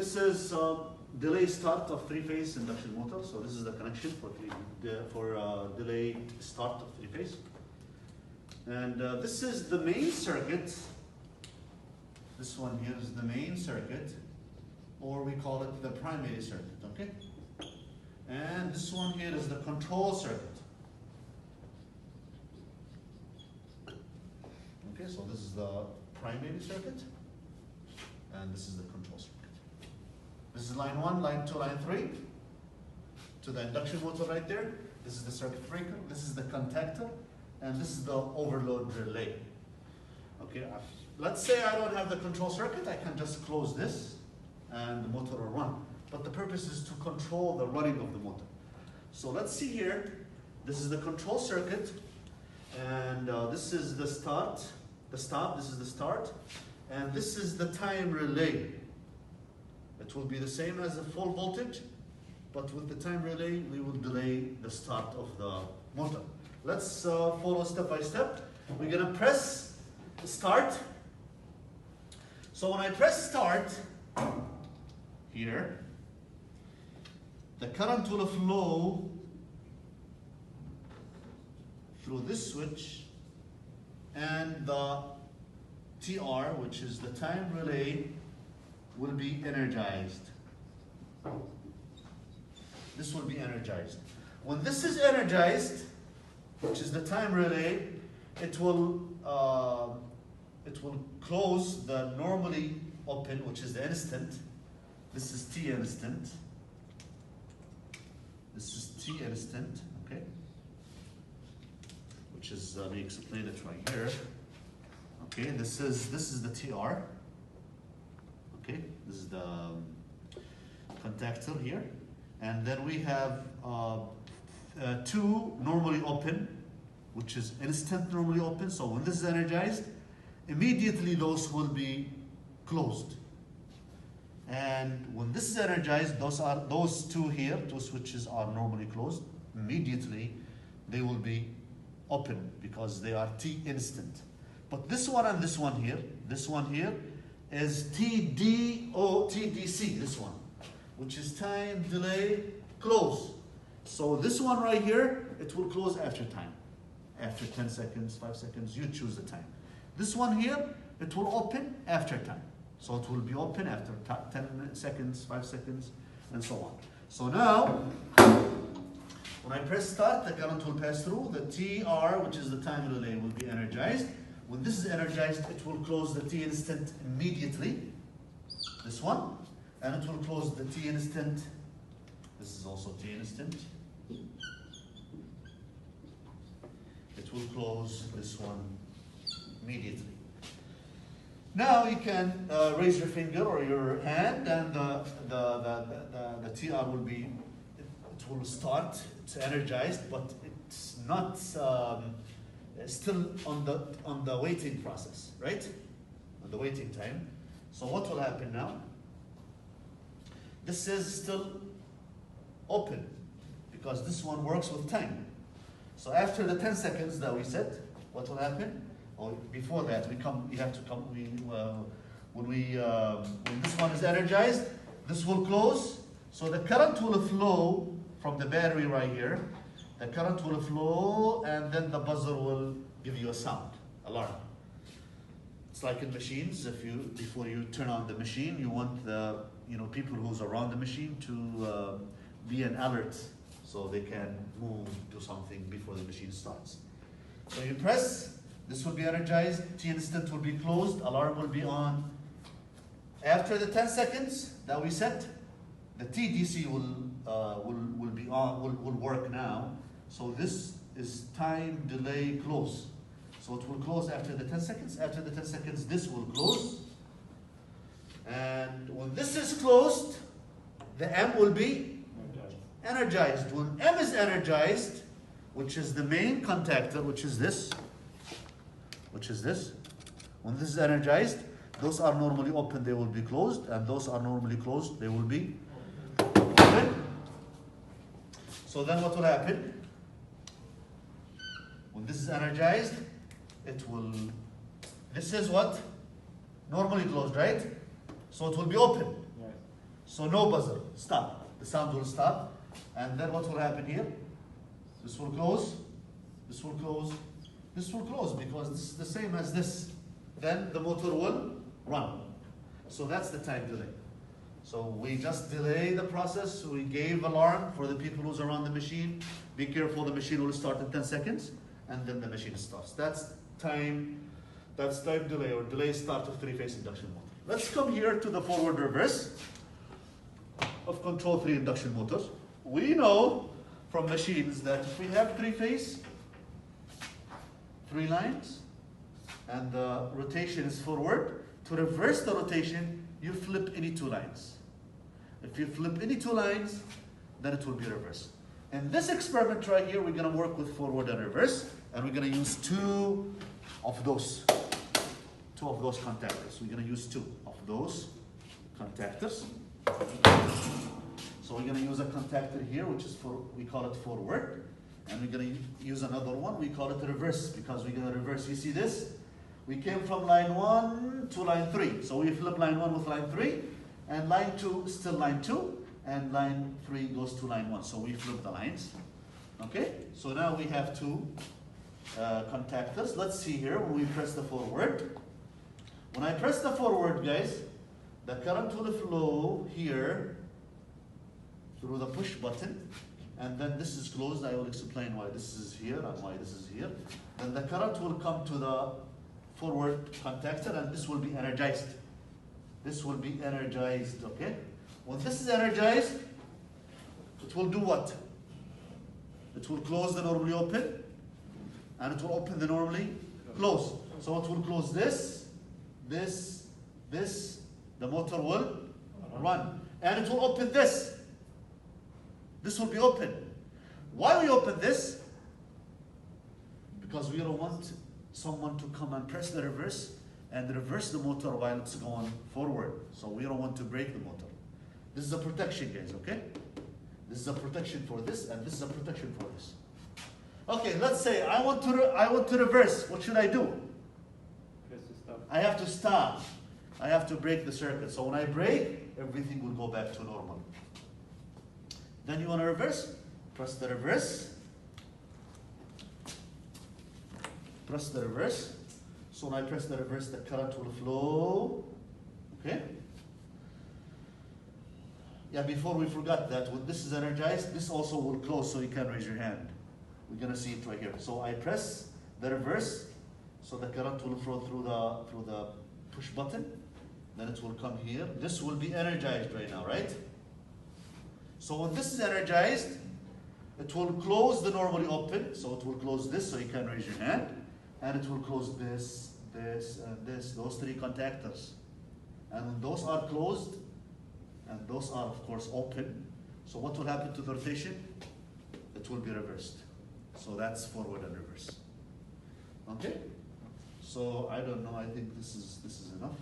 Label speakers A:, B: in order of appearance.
A: this is delay start of three-phase induction motor. So this is the connection for delayed start of three-phase. And this is the main circuit. This one here is the main circuit, or we call it the primary circuit, okay? And this one here is the control circuit. Okay, so this is the primary circuit, and this is the control circuit. This is line 1, line 2, line 3 to the induction motor right there. This is the circuit breaker, this is the contactor, and this is the overload relay. Okay, let's say I don't have the control circuit, I can just close this and the motor will run. But the purpose is to control the running of the motor. So let's see here, this is the control circuit, and this is the start, the stop, this is the start, and this is the time relay. It will be the same as the full voltage, but with the time relay, we will delay the start of the motor. Let's follow step by step. We're gonna press start. So when I press start here, the current will flow through this switch, and the TR, which is the time relay, will be energized. This will be energized. When this is energized, which is the time relay, it will close the normally open, which is the instant. This is T instant. This is T instant, okay? Which is, let me explain it right here. Okay, this is the TR. Okay, this is the contactor here. And then we have two normally open, which is instant normally open. So when this is energized, immediately those will be closed. And when this is energized, those two here, two switches are normally closed. Immediately they will be open because they are T instant. But this one and this one here is TDC, this one, which is time delay close. So this one right here, it will close after time. After 10 seconds, 5 seconds, you choose the time. This one here, it will open after time. So it will be open after 10 seconds, 5 seconds, and so on. So now, when I press start, the current will pass through. The TR, which is the time relay, will be energized. When this is energized, it will close the T instant immediately. This one. And it will close the T instant. This is also T instant. It will close this one immediately. Now you can raise your finger or your hand, and the TR will be, it will start, it's energized, but it's not still on the waiting process, right? On the waiting time. So what will happen now? This is still open because this one works with time. So after the 10 seconds that we set, what will happen? Or before that, when this one is energized, this will close. So the current will flow from the battery right here. The current will flow, and then the buzzer will give you a sound, alarm. It's like in machines. Before you turn on the machine, you want the people who's around the machine to be an alert, so they can move, do something before the machine starts. So you press. This will be energized, T instant will be closed, alarm will be on. After the 10 seconds that we set, the TDC will be on, will work now. So this is time delay close. So it will close after the 10 seconds. After the 10 seconds, this will close. And when this is closed, the M will be energized. When M is energized, which is the main contactor, which is this. When this is energized, those are normally open, they will be closed, and those are normally closed, they will be open. So then what will happen? When this is energized, this is what? Normally closed, right? So it will be open.
B: Yes.
A: So no buzzer, stop. The sound will stop. And then what will happen here? This will close, this will close, this will close because this is the same as this. Then the motor will run. So that's the time delay. So we just delay the process. We gave alarm for the people who's around the machine. Be careful, the machine will start in 10 seconds and then the machine starts. That's time delay or delay start of three-phase induction motor. Let's come here to the forward reverse of control 3 induction motors. We know from machines that if we have three-phase, 3 lines, and the rotation is forward, to reverse the rotation, you flip any 2 lines. If you flip any 2 lines, then it will be reversed. In this experiment right here, we're going to work with forward and reverse, and we're going to use two of those contactors. We're going to use 2 of those contactors. So we're going to use a contactor here, which is we call it forward, and we're going to use another one. We call it reverse because we're going to reverse. You see this? We came from line 1 to line 3. So we flip line 1 with line 3, and line 2 is still line 2, and line 3 goes to line 1. So we flip the lines. Okay? So now we have 2 contactors. Let's see here when we press the forward. When I press the forward, guys, the current will flow here through the push button, and then this is closed. I will explain why this is here and why this is here. Then the current will come to the forward contactor, and this will be energized. This will be energized, okay? When this is energized, it will do what? It will close the normally open, and it will open the normally close. So it will close this, the motor will run. And it will open this. This will be open. Why we open this? Because we don't want someone to come and press the reverse and reverse the motor while it's going forward. So we don't want to break the motor. This is a protection, guys, okay? This is a protection for this, and this is a protection for this. Okay, let's say I want to reverse. What should I do? I have to stop. I have to break the circuit. So when I break, everything will go back to normal. Then you want to reverse? Press the reverse. Press the reverse. So when I press the reverse, the current will flow. Okay? Yeah, before we forgot that when this is energized, this also will close, so you can raise your hand. We're gonna see it right here. So I press the reverse, so the current will flow through the push button. Then it will come here. This will be energized right now, right? So when this is energized, it will close the normally open. So it will close this, so you can raise your hand. And it will close this, this, and this, those 3 contactors. And when those are closed, and those are, of course, open, so what will happen to the rotation? It will be reversed. So that's forward and reverse. Okay? So I don't know, I think this is enough.